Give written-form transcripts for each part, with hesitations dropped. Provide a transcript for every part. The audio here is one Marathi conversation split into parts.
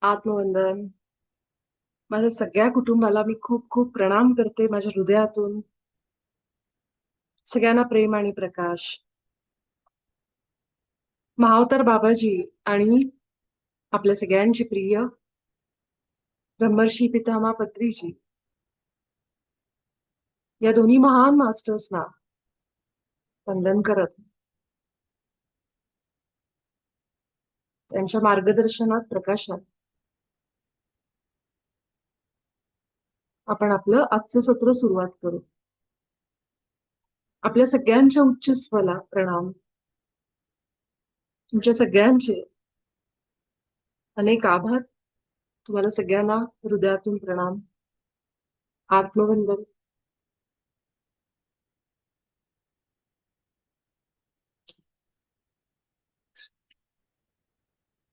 आत्मवंदन. माझ्या सगळ्या कुटुंबाला मी खूप खूप प्रणाम करते माझ्या हृदयातून. सगळ्यांना प्रेम आणि प्रकाश. महावतार बाबाजी आणि आपल्या सगळ्यांचे प्रिय ब्रह्मर्षी पितामह पत्रीजी या दोन्ही महान मास्टर्सना वंदन करत त्यांच्या मार्गदर्शनात प्रकाशात आपण आपलं आजचं सत्र सुरुवात करू. आपल्या सगळ्यांच्या उच्च स्वला प्रणाम. तुमच्या सगळ्यांचे अनेक आभार. तुम्हाला सगळ्यांना हृदयातून प्रणाम. आत्मवंदन.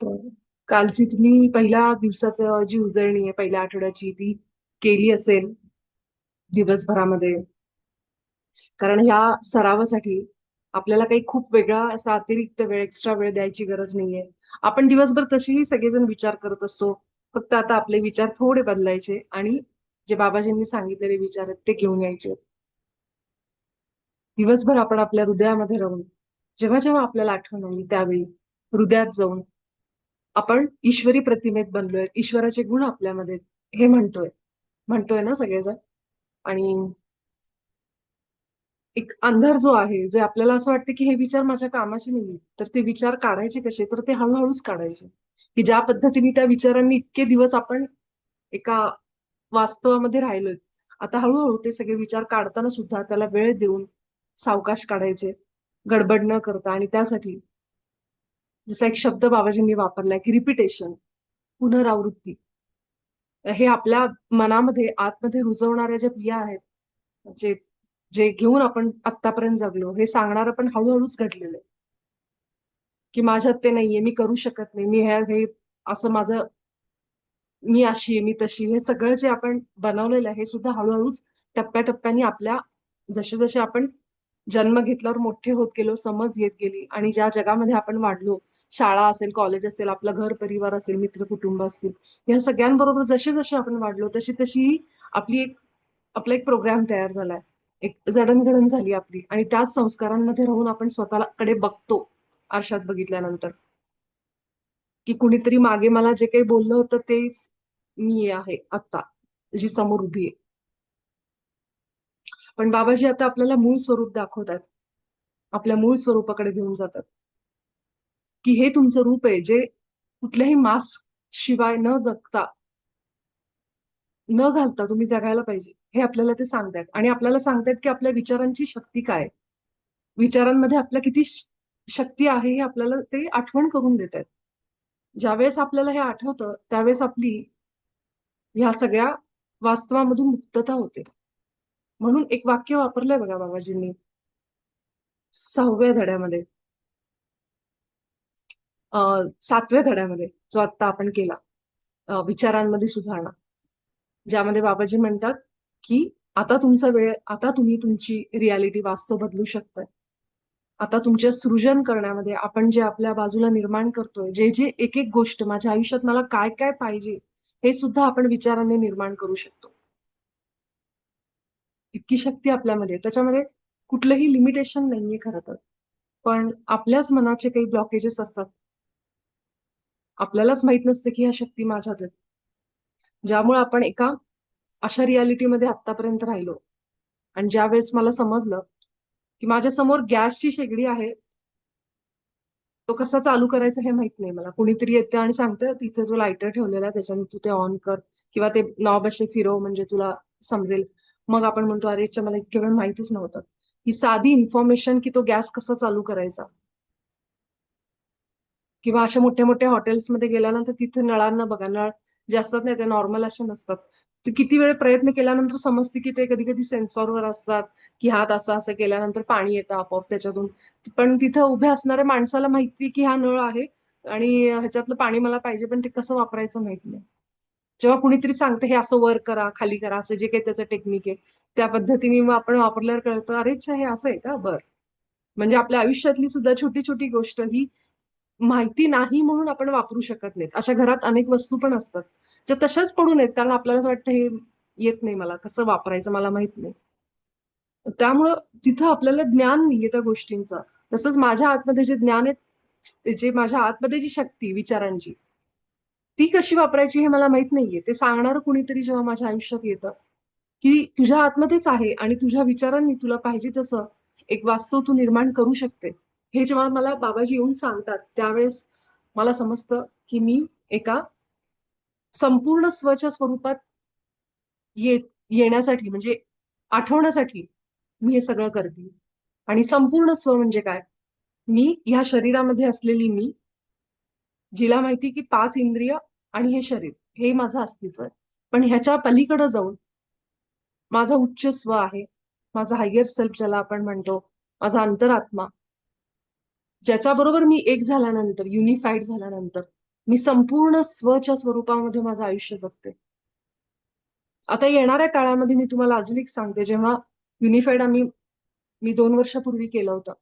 तर कालची तुम्ही पहिल्या दिवसाचं जी उजळणी आहे पहिल्या आठवड्याची ती केली असेल दिवसभरामध्ये. कारण ह्या सरावासाठी आपल्याला काही खूप वेगळा असा अतिरिक्त वेळ एक्स्ट्रा वेळ द्यायची गरज नाहीये. आपण दिवसभर तशीही सगळेजण विचार करत असतो. फक्त आता आपले विचार थोडे बदलायचे आणि जे बाबाजींनी सांगितलेले विचार आहेत ते घेऊन यायचे. दिवसभर आपण आपल्या हृदयामध्ये राहून जेव्हा जेव्हा आपल्याला आठवण आली त्यावेळी हृदयात जाऊन आपण ईश्वरी प्रतिमेत बनलोय, ईश्वराचे गुण आपल्यामध्ये हे म्हणतोय म्हणतोय ना सगळेजण. आणि एक अंधार जो आहे जे आपल्याला असं वाटतं की हे विचार माझ्या कामाचे नाही, तर ते विचार काढायचे कसे, तर ते हळूहळूच काढायचे. की ज्या पद्धतीने त्या विचारांनी इतके दिवस आपण एका वास्तवामध्ये राहिलोय, आता हळूहळू ते सगळे विचार काढताना सुद्धा त्याला वेळ देऊन सावकाश काढायचे, गडबड न करता. आणि त्यासाठी जसा एक शब्द बाबाजींनी वापरलाय की रिपिटेशन, पुनरावृत्ती. हे आपल्या मनामध्ये आतमध्ये रुजवणाऱ्या ज्या बिया आहेत, जे जे घेऊन आपण आतापर्यंत जगलो, हे सांगणारं पण हळूहळूच घडलेलं आहे. की माझ्यात ते नाहीये, मी करू शकत नाही, मी हे असं माझं, मी अशी आहे, मी तशी, हे सगळं जे आपण बनवलेलं आहे हे सुद्धा हळूहळूच टप्प्याटप्प्याने आपल्या जसे जसे आपण जन्म घेतल्यावर मोठे होत गेलो, समज येत गेली आणि ज्या जगामध्ये आपण वाढलो, शाळा असेल, कॉलेज असेल, आपलं घर परिवार असेल, मित्र कुटुंब असतील, या सगळ्यांबरोबर जसे जसे आपण वाढलो तशी तशी आपली एक आपला एक प्रोग्राम तयार झालाय, एक जडणघडण झाली आपली. आणि त्याच संस्कारांमध्ये राहून आपण स्वतःला कडे बघतो आरशात बघितल्यानंतर, की कुणीतरी मागे मला जे काही बोललं होतं तेच मी आहे आता, जी समोर उभी आहे. पण बाबाजी आता आपल्याला मूळ स्वरूप दाखवतात, आपल्या मूळ स्वरूपाकडे घेऊन जातात, की हे तुमचं रूप आहे जे कुठल्याही मास्क शिवाय न जगता, न घालता तुम्ही जगायला पाहिजे, हे आपल्याला ते सांगतायत. आणि आपल्याला सांगतायत की आपल्या विचारांची शक्ती काय, विचारांमध्ये आपल्या किती शक्ती आहे हे आपल्याला ते आठवण करून देत आहेत. ज्यावेळेस आपल्याला हे आठवतं त्यावेळेस आपली ह्या सगळ्या वास्तवामधून मुक्तता होते. म्हणून एक वाक्य वापरलंय बघा बाबाजींनी 6व्या धड्यामध्ये, 7व्या धड्यामध्ये, जो आता आपण केला, विचारांमध्ये सुधारणा, ज्यामध्ये बाबाजी म्हणतात की आता तुमचा वेळ, आता तुम्ही तुमची रियालिटी, वास्तव बदलू शकताय. आता तुमच्या सृजन करण्यामध्ये आपण जे आपल्या बाजूला निर्माण करतोय, जे जे एक एक गोष्ट माझ्या आयुष्यात मला काय काय पाहिजे हे सुद्धा आपण विचारांनी निर्माण करू शकतो. इतकी शक्ती आपल्यामध्ये, त्याच्यामध्ये कुठलंही लिमिटेशन नाहीये खरं तर. पण आपल्याच मनाचे काही ब्लॉकेजेस असतात, आपल्यालाच माहित नसते की ह्या शक्ती माझ्यात आहेत, ज्यामुळे आपण एका अशा रियालिटीमध्ये आतापर्यंत राहिलो. आणि ज्या वेळेस मला समजलं की माझ्या समोर गॅसची शेगडी आहे, तो कसा चालू करायचा हे माहित नाही मला, कुणीतरी येते आणि सांगतं तिथे जो लायटर ठेवलेला आहे त्याच्याने तू ते ऑन कर, किंवा ते नॉब असे फिरव म्हणजे तुला समजेल. मग आपण म्हणतो अरे अच्छा, मला इतक्या वेळ माहितीच नव्हतं. ही साधी इन्फॉर्मेशन की तो गॅस कसा चालू करायचा, किंवा अशा मोठ्या मोठ्या हॉटेल्समध्ये गेल्यानंतर तिथे नळांना बघा, नळ जे असतात ना ते नॉर्मल असे नसतात. ते किती वेळ प्रयत्न केल्यानंतर समजते की ते कधी कधी सेन्सॉरवर असतात, की हात असं असं केल्यानंतर पाणी येतं आपोआप त्याच्यातून. पण तिथं उभ्या असणाऱ्या माणसाला माहिती की हा नळ आहे आणि ह्याच्यातलं पाणी मला पाहिजे, पण ते कसं वापरायचं माहित नाही. जेव्हा कुणीतरी सांगतं हे असं वर करा, खाली करा, असं जे काही त्याचं टेक्निक आहे, त्या पद्धतीने मग आपण वापरल्यावर कळतं अरे अच्छा हे असं आहे का, बरं. म्हणजे आपल्या आयुष्यातली सुद्धा छोटी छोटी गोष्ट ही माहिती नाही म्हणून आपण वापरू शकत नाहीत. अशा घरात अनेक वस्तू पण असतात ज्या तशाच पडून आहेत, कारण आपल्याला असं वाटतं हे येत नाही, मला कसं वापरायचं मला माहित नाही. त्यामुळं तिथं आपल्याला ज्ञान नाहीये त्या गोष्टींचं. तसंच माझ्या आतमध्ये जे ज्ञान आहे, जे माझ्या आतमध्ये जी शक्ती विचारांची, ती कशी वापरायची हे मला माहित नाहीये. ते सांगणारं कुणीतरी जेव्हा माझ्या आयुष्यात येतं, की तुझ्या आतमध्येच आहे आणि तुझ्या विचारांनी तुला पाहिजे तसं एक वास्तव तू निर्माण करू शकते. हे जेव्हा मला बाबाजी येऊन सांगतात, त्यावेळेस मला समजतं, की मी एका संपूर्ण स्वच्या स्वरूपात येत येण्यासाठी, म्हणजे आठवण्यासाठी मी हे सगळं करते. आणि संपूर्ण स्व म्हणजे काय? मी ह्या शरीरामध्ये असलेली मी, जिला माहिती की 5 इंद्रिय आणि हे शरीर, हे माझं अस्तित्व आहे. पण ह्याच्या पलीकडे जाऊन माझा उच्च स्व आहे, माझा हायर सेल्फ ज्याला आपण म्हणतो, माझा अंतरात्मा, ज्याच्याबरोबर मी एक झाल्यानंतर, युनिफाईड झाल्यानंतर, मी संपूर्ण स्वच्या स्वरूपामध्ये माझं आयुष्य जगते. आता येणाऱ्या काळामध्ये मी तुम्हाला अजून एक सांगते, जेव्हा युनिफाईड मी 2 वर्षापूर्वी केलं होतं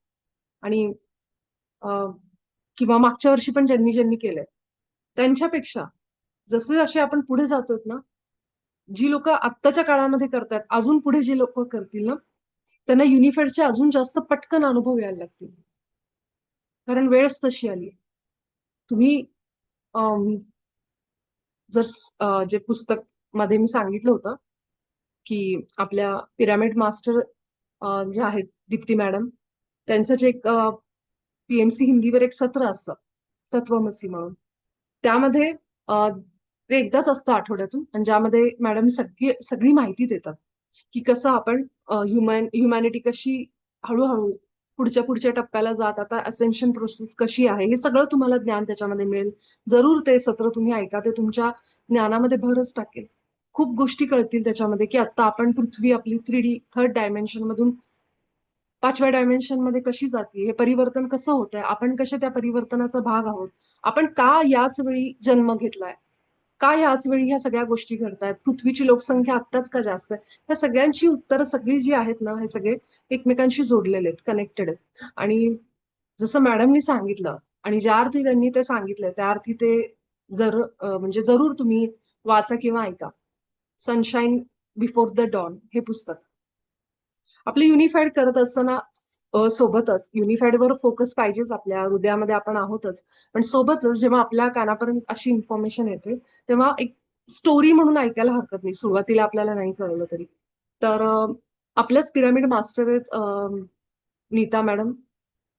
आणि किंवा मागच्या वर्षी पण ज्यांनी ज्यांनी केलंय, त्यांच्यापेक्षा जसे जसे आपण पुढे जातोत ना, जी लोक आत्ताच्या काळामध्ये करतात, अजून पुढे जे लोक करतील ना, त्यांना युनिफाईडचे अजून जास्त पटकन अनुभव यायला लागतील. कारण वेळच तशी आली. तुम्ही अम, जर जे पुस्तक मध्ये मी सांगितलं होतं, की आपल्या पिरामिड मास्टर जे आहेत दीप्ती मॅडम, त्यांचं जे एक पीएमसी हिंदीवर एक सत्र असतं, तत्वमसी म्हणून. त्यामध्ये ते एकदाच असतं आठवड्यातून, आणि ज्यामध्ये मॅडम सगळी माहिती देतात, की कसं आपण ह्युमॅनिटी कशी हळूहळू पुढच्या पुढच्या टप्प्याला जात, आता असेन्शन प्रोसेस कशी आहे, हे सगळं तुम्हाला ज्ञान त्याच्यामध्ये मिळेल. जरूर ते सत्र तुम्ही ऐका, ते तुमच्या ज्ञानामध्ये भरच टाकेल. खूप गोष्टी कळतील त्याच्यामध्ये, की आता आपण पृथ्वी आपली 3D थर्ड डायमेन्शन मधून 5व्या डायमेन्शन मध्ये कशी जाते, हे परिवर्तन कसं होतंय, आपण कसे त्या परिवर्तनाचा भाग आहोत, आपण का याच वेळी जन्म घेतलाय, का याच वेळी ह्या सगळ्या गोष्टी घडतायत, पृथ्वीची लोकसंख्या आत्ताच का जास्त आहे, ह्या सगळ्यांची उत्तरं सगळी जी आहेत ना, हे सगळे एकमेकांशी जोडलेले आहेत, कनेक्टेड आहेत. आणि जसं मॅडमनी सांगितलं आणि ज्या अर्थी त्यांनी ते सांगितलंय, त्या अर्थी ते म्हणजे जरूर तुम्ही वाचा किंवा ऐका. सनशाईन बिफोर द डॉन हे पुस्तक. आपलं युनिफाईड करत असताना सोबतच युनिफाईड वर फोकस पाहिजेच, आपल्या हृदयामध्ये आपण आहोतच, पण सोबतच जेव्हा आपल्या कानापर्यंत अशी इन्फॉर्मेशन येते, तेव्हा एक स्टोरी म्हणून ऐकायला हरकत नाही, सुरुवातीला आपल्याला नाही कळलं तरी. तर आपल्याच पिरामिड मास्टर आहेत नीता मॅडम,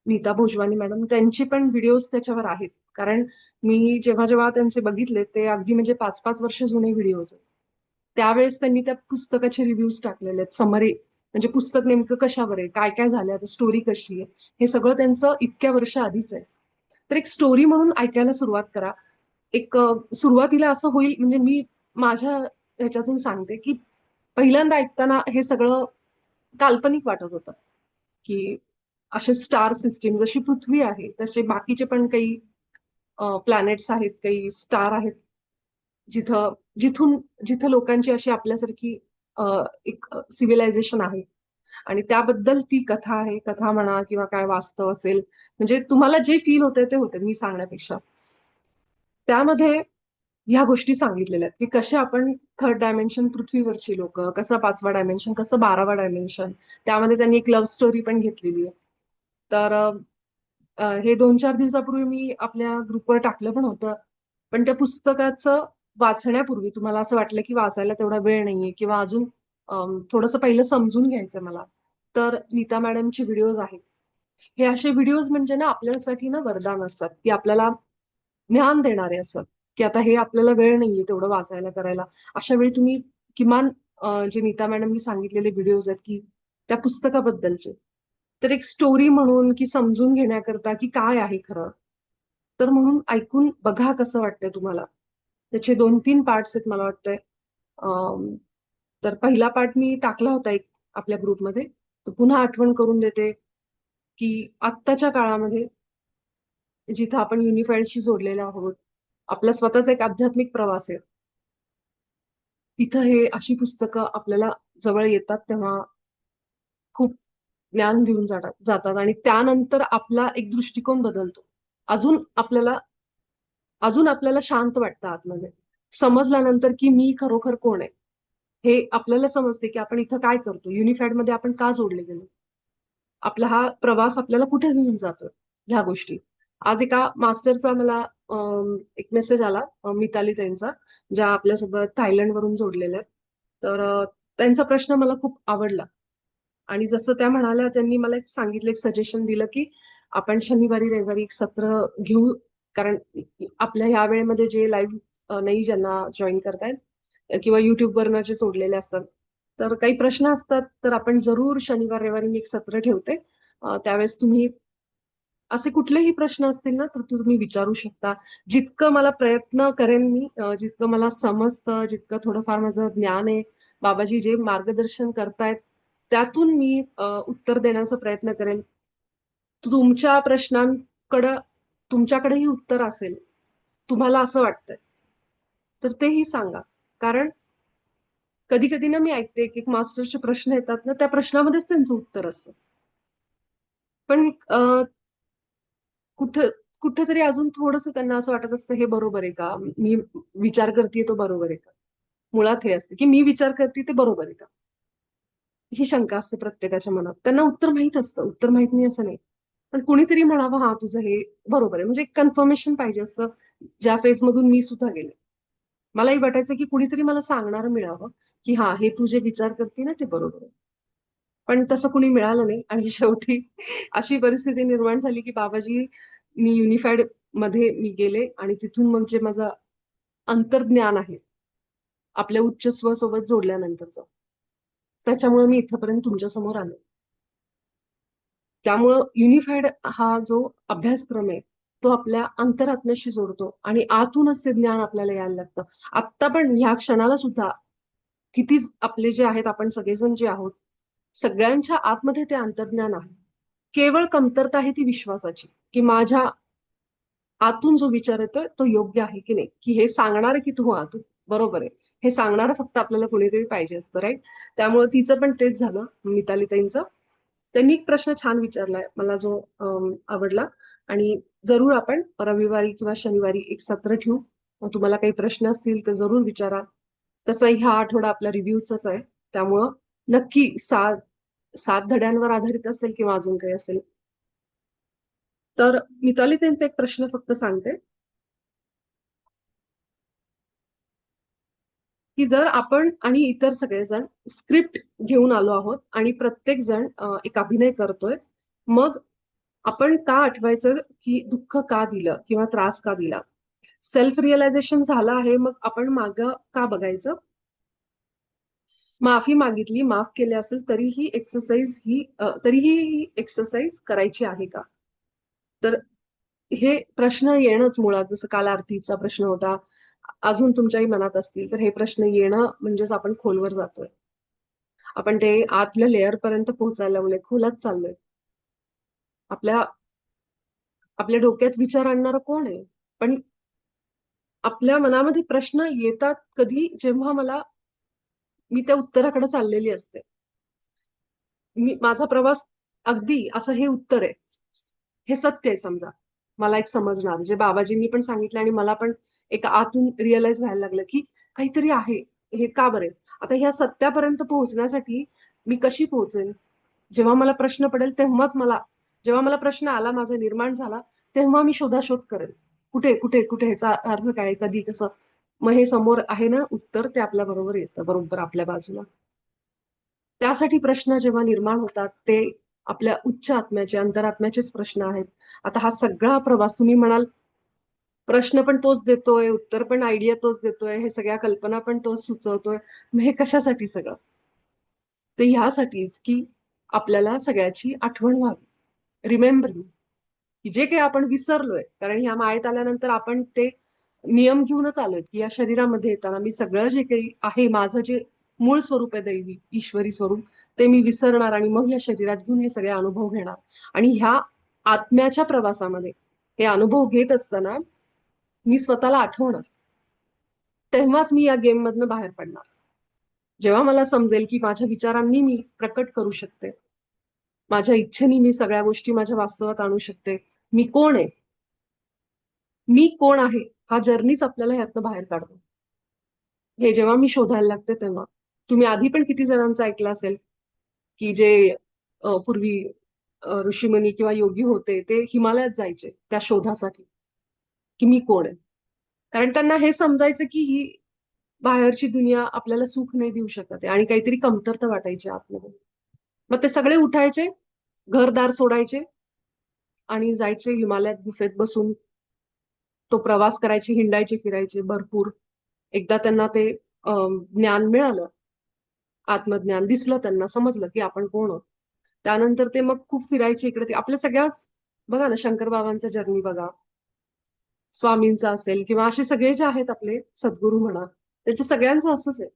नीता भोजवानी मॅडम, त्यांचे पण व्हिडिओज त्याच्यावर आहेत. कारण मी जेव्हा जेव्हा त्यांचे बघितले, ते अगदी म्हणजे 5-5 वर्ष जुने व्हिडिओज आहेत. त्यावेळेस त्यांनी त्या पुस्तकाचे रिव्ह्यूज टाकलेले आहेत, समरी, म्हणजे पुस्तक नेमकं कशावर आहे, काय काय झालं, आता स्टोरी कशी आहे, हे सगळं त्यांचं इतक्या वर्ष आधीच आहे. तर एक स्टोरी म्हणून ऐकायला सुरुवात करा. एक सुरुवातीला असं होईल, म्हणजे मी माझ्या ह्याच्यातून सांगते, की पहिल्यांदा ऐकताना हे सगळं काल्पनिक वाटत होतं, की असे स्टार सिस्टीम जशी पृथ्वी आहे, तसे बाकीचे पण काही प्लॅनेट्स आहेत, काही स्टार आहेत, जिथून जिथं लोकांची अशी आपल्यासारखी एक सिव्हिलायझेशन आहे. आणि त्याबद्दल ती कथा आहे, कथा म्हणा किंवा काय वास्तव असेल, म्हणजे तुम्हाला जे फील होते ते होते, मी सांगण्यापेक्षा. त्यामध्ये ह्या गोष्टी सांगितलेल्या आहेत, की कसे आपण थर्ड डायमेन्शन पृथ्वीवरची लोक, कसं 5वा डायमेन्शन, कसं 12वा डायमेन्शन. त्यामध्ये त्यांनी एक लव्ह स्टोरी पण घेतलेली आहे. तर हे 2-4 दिवसापूर्वी मी आपल्या ग्रुपवर टाकलं पण होतं. पण त्या पुस्तकाचं वाचण्यापूर्वी तुम्हाला असं वाटलं, की वाचायला तेवढा वेळ नाहीये किंवा अजून थोडंसं पहिलं समजून घ्यायचंय मला, तर नीता मॅडमचे व्हिडिओज आहेत. हे असे व्हिडिओज म्हणजे ना आपल्यासाठी ना वरदान असतात, की आपल्याला ज्ञान देणारे असतात, की आता हे आपल्याला वेळ नाहीये तेवढं वाचायला करायला. अशा वेळी तुम्ही किमान जे नीता मॅडमनी सांगितलेले व्हिडिओज आहेत, की त्या पुस्तकाबद्दलचे, तर एक स्टोरी म्हणून, की समजून घेण्याकरता, की काय आहे खरं, तर म्हणून ऐकून बघा कसं वाटतंय तुम्हाला. त्याचे 2-3 पार्ट्स आहेत मला वाटतंय. अं, तर पहिला पार्ट मी टाकला होता एक आपल्या ग्रुपमध्ये. तर पुन्हा आठवण करून देते, की आत्ताच्या काळामध्ये जिथं आपण युनिफाईडशी जोडलेलो आहोत, आपला स्वतःचा एक आध्यात्मिक प्रवास आहे. तिथं हे अशी पुस्तकं आपल्याला जवळ येतात, तेव्हा खूप ज्ञान देऊन जातात आणि त्यानंतर आपला एक दृष्टिकोन बदलतो. अजून आपल्याला अजून आपल्याला शांत वाटतं आतमध्ये, समजल्यानंतर की मी खरोखर कोण आहे. हे आपल्याला समजते की आपण इथं काय करतो, युनिफाईड मध्ये आपण का जोडले गेलो, आपला हा प्रवास आपल्याला कुठे घेऊन जातोय, ह्या गोष्टी. आज एका मास्टरचा मला एक मेसेज आला, मिताली त्यांचा, ज्या आपल्यासोबत थायलंड वरून जोडलेल्या आहेत. तर त्यांचा प्रश्न मला खूप आवडला. आणि जसं त्या म्हणाल्या, त्यांनी मला एक सांगितलं, एक सजेशन दिलं की आपण शनिवारी रविवारी एक सत्र घेऊ. कारण आपल्या ह्या वेळेमध्ये जे लाईव्ह नाही ज्यांना जॉईन करतायत किंवा युट्यूबवरनं जे सोडलेले असतात, तर काही प्रश्न असतात, तर आपण जरूर शनिवार रविवारी मी एक सत्र ठेवते. त्यावेळेस तुम्ही असे कुठलेही प्रश्न असतील ना, तर तुम्ही विचारू शकता. जितकं मला प्रयत्न करेन मी, जितकं मला समजतं, जितकं थोडंफार माझं ज्ञान आहे, बाबाजी जे मार्गदर्शन करतायत, त्यातून मी उत्तर देण्याचा प्रयत्न करेन. तुमच्या प्रश्नांकडं तुमच्याकडेही उत्तर असेल, तुम्हाला असं वाटतंय, तर तेही सांगा. कारण कधी कधी ना मी ऐकते की मास्टरचे प्रश्न येतात ना, त्या प्रश्नामध्येच त्यांचं उत्तर असतं. पण कुठं कुठेतरी अजून थोडंसं त्यांना असं वाटत असतं, हे बरोबर आहे का, मी विचार करते तो बरोबर आहे का. मुळात हे असते की मी विचार करते ते बरोबर आहे का, ही शंका असते प्रत्येकाच्या मनात. त्यांना उत्तर माहित असतं, उत्तर माहित नाही असं नाही, पण कुणीतरी म्हणावं हा तुझं हे बरोबर आहे, म्हणजे एक कन्फर्मेशन पाहिजे असतं. ज्या फेज मधून मी सुद्धा गेले, मलाही वाटायचं की कुणीतरी मला सांगणार मिळावं की हा हे तू जे विचार करते ना ते बरोबर आहे. पण तसं कुणी मिळालं नाही, आणि शेवटी अशी परिस्थिती निर्माण झाली की बाबाजी, मी युनिफाईड मध्ये मी गेले, आणि तिथून मग जे माझं अंतर्ज्ञान आहे आपल्या उच्च स्व सोबत जोडल्यानंतरच, त्याच्यामुळे मी इथपर्यंत तुमच्या समोर आले. त्यामुळं युनिफाईड हा जो अभ्यासक्रम आहे, तो आपल्या अंतरात्म्याशी जोडतो आणि आतूनच ते ज्ञान आपल्याला यायला लागतं. आत्ता पण ह्या क्षणाला सुद्धा किती आपले जे आहेत, आपण सगळेजण जे आहोत, सगळ्यांच्या आतमध्ये ते अंतर्ज्ञान आहे. केवळ कमतरता आहे ती विश्वासाची, की माझ्या आतून जो विचार येतोय तो योग्य आहे की नाही, की हे सांगणार की तू हा तू बरोबर आहे, हे सांगणार फक्त आपल्याला कोणीतरी पाहिजे असतं, राईट. त्यामुळे तिचं पण तेच झालं, मिताली ताईंचं. त्यांनी एक प्रश्न छान विचारलाय मला, जो आवडला. आणि जरूर आपण रविवारी किंवा शनिवारी एक सत्र ठेवू. मग तुम्हाला काही प्रश्न असतील तर जरूर विचारा. तसंही हा आठवडा आपला रिव्ह्यूचाच आहे, त्यामुळं नक्की 7 धड्यांवर आधारित असेल किंवा अजून काही असेल. तर मिताली त्यांचा एक प्रश्न फक्त सांगते, की जर आपण आणि इतर सगळेजण स्क्रिप्ट घेऊन आलो आहोत आणि प्रत्येक जण एक अभिनय करतोय, मग आपण का आठवायचं की दुःख का दिलं किंवा त्रास का दिला. सेल्फ रिअलायझेशन झालं आहे, मग आपण मागं का बघायचं. माफी मागितली, माफ केले असेल तरीही ही एक्सरसाइज करायची आहे का. तर हे प्रश्न येणंच मुळात, जसं काल आरतीचा प्रश्न होता, अजून तुमच्याही मनात असतील तर हे प्रश्न येणं म्हणजेच आपण खोलवर जातोय. आपण ते आतल्या लेअर पर्यंत पोहोचायला लागलोय, खोलात चाललोय. आपल्या आपल्या डोक्यात विचार आणणारं कोण आहे. पण आपल्या मनामध्ये प्रश्न येतात कधी, जेव्हा मी त्या उत्तराकडे चाललेली असते. माझा प्रवास अगदी असं हे उत्तर आहे, हे सत्य आहे समजा. मला एक समजणार जे बाबाजींनी पण सांगितलं, आणि मला पण एक आतून रिअलाइज व्हायला लागलं की काहीतरी आहे. हे का बरे. आता ह्या सत्यापर्यंत पोहोचण्यासाठी मी कशी पोहोचेन. जेव्हा मला प्रश्न पडेल तेव्हाच जेव्हा मला प्रश्न आला, माझा निर्माण झाला, तेव्हा मी शोधाशोध करेन. कुठे कुठे कुठे ह्याचा अर्थ काय, कधी, कसं. मग हे समोर आहे ना उत्तर, ते आपल्या बरोबर येतं, बरोबर आपल्या बाजूला. त्यासाठी प्रश्न जेव्हा निर्माण होतात, ते आपल्या उच्च आत्म्याचे, अंतरात्म्याचेच प्रश्न आहेत. आता हा सगळा प्रवास तुम्ही म्हणाल, प्रश्न पण तोच देतोय, उत्तर पण आयडिया तोच देतोय, हे सगळ्या कल्पना पण तोच सुचवतोय, मग हे कशासाठी सगळं. ते ह्यासाठीच की आपल्याला सगळ्याची आठवण व्हावी, रिमेंबरिंग, की जे काही आपण विसरलोय. कारण ह्या मायेत आल्यानंतर आपण ते नियम घेऊनच आलोय की या शरीरामध्ये येताना मी सगळं जे काही आहे, माझं जे मूळ स्वरूप आहे, दैवी ईश्वरी स्वरूप, ते मी विसरणार आणि मग या शरीरात घेऊन हे सगळे अनुभव घेणार. आणि ह्या आत्म्याच्या प्रवासामध्ये हे अनुभव घेत असताना मी स्वतःला आठवणार, तेव्हाच मी या गेम मधनं बाहेर पडणार. जेव्हा मला समजेल की माझ्या विचारांनी मी प्रकट करू शकते, माझ्या इच्छेने मी सगळ्या गोष्टी माझ्या वास्तवात आणू शकते, मी कोण आहे, मी कोण आहे हा जर्नीच आपल्याला ह्यातनं बाहेर काढतो. हे जेव्हा मी शोधायला लागते तेव्हा. तुम्ही आधी पण किती जणांचं ऐकलं असेल की जे पूर्वी ऋषीमुनी किंवा योगी होते ते हिमालयात जायचे त्या शोधासाठी, की मी कोण आहे. कारण त्यांना हे समजायचं की ही बाहेरची दुनिया आपल्याला सुख नाही देऊ शकत आहे आणि काहीतरी कमतरता वाटायची आतमध्ये. मग ते सगळे उठायचे, घरदार सोडायचे आणि जायचे हिमालयात गुफेत बसून तो प्रवास करायचे, हिंडायचे, फिरायचे भरपूर. एकदा त्यांना ते ज्ञान मिळालं, आत्मज्ञान दिसलं, त्यांना समजलं की आपण कोण आहोत. त्यानंतर ते मग खूप फिरायचे इकडे ते. आपल्या सगळ्याच बघा ना, शंकर बाबांचा जर्नी बघा, स्वामींचा असेल किंवा असे सगळे जे आहेत आपले सद्गुरू म्हणा, त्याच्या सगळ्यांचं असंच आहे.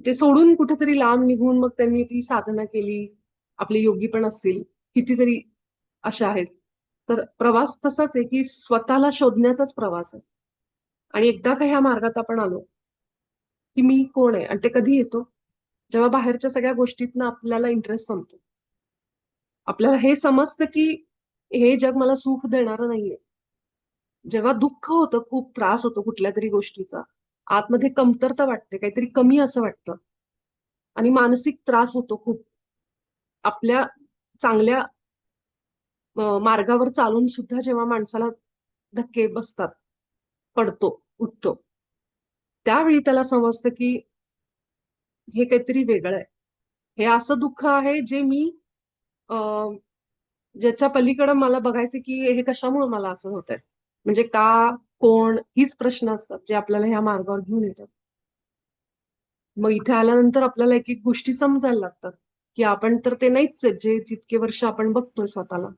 ते सोडून कुठेतरी लांब निघून मग त्यांनी ती साधना केली. आपले योगी पण असतील, कितीतरी अशा आहेत. तर प्रवास तसाच आहे की स्वतःला शोधण्याचाच प्रवास आहे. आणि एकदा का ह्या मार्गात आपण आलो की मी कोण आहे, आणि ते कधी येतो जेव्हा बाहेरच्या सगळ्या गोष्टीतनं आपल्याला इंटरेस्ट संपतो. आपल्याला हे समजतं की हे जग मला सुख देणारं नाहीये. जेव्हा दुःख होतं, खूप त्रास होतो कुठल्या तरी गोष्टीचा, आतमध्ये कमतरता वाटते, काहीतरी कमी असं वाटतं आणि मानसिक त्रास होतो खूप. आपल्या चांगल्या मार्गावर चालून सुद्धा जेव्हा माणसाला धक्के बसतात, पडतो, उठतो, त्यावेळी त्याला समजतं की हे काहीतरी वेगळं आहे. हे असं दुःख आहे जे मी अं, ज्याच्या पलीकडे मला बघायचं की हे कशामुळे मला असं होतंय, म्हणजे का, कोण, हीच प्रश्न असतात जे आपल्याला ह्या मार्गावर घेऊन येतात. मग इथे आल्यानंतर आपल्याला एक एक गोष्टी समजायला लागतात की आपण तर ते नाहीच आहे जे जितके वर्ष आपण बघतोय स्वतःला.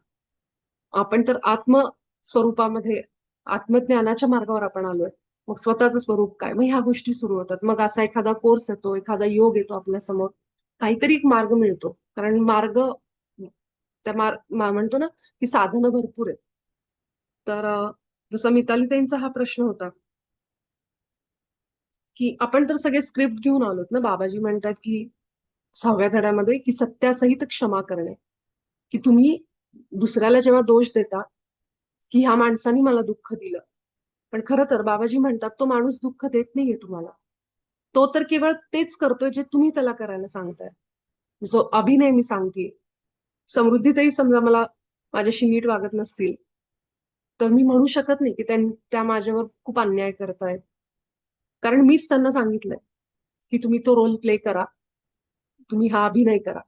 आपण तर आत्म स्वरूपामध्ये, आत्मज्ञानाच्या मार्गावर आपण आलोय. मग स्वतःचं स्वरूप काय, मग ह्या गोष्टी सुरू होतात. मग असा एखादा कोर्स येतो, एखादा योग येतो आपल्या समोर, काहीतरी एक मार्ग मिळतो. कारण मार्ग, त्या म्हणतो ना की साधनं भरपूर आहेत. तर जसं मितालीताईंचा हा प्रश्न होता की आपण तर सगळे स्क्रिप्ट घेऊन आलोत ना. बाबाजी म्हणतात की 6व्या धड्यामध्ये की सत्यासहित क्षमा करणे, की तुम्ही दुसऱ्याला जेव्हा दोष देता की ह्या माणसाने मला दुःख दिलं, पण खरं तर बाबाजी म्हणतात तो माणूस दुःख देत नाहीये तुम्हाला. तो तर केवळ तेच करतोय जे तुम्ही त्याला करायला सांगताय. जो अभिनय मी सांगतेय. समृद्धीतही समजा मला माझ्याशी नीट वागत नसतील, तर मी म्हणू शकत नाही की त्या माझ्यावर खूप अन्याय करतायत. कारण मीच त्यांना सांगितलंय की तुम्ही तो रोल प्ले करा, तुम्ही हा अभिनय करा,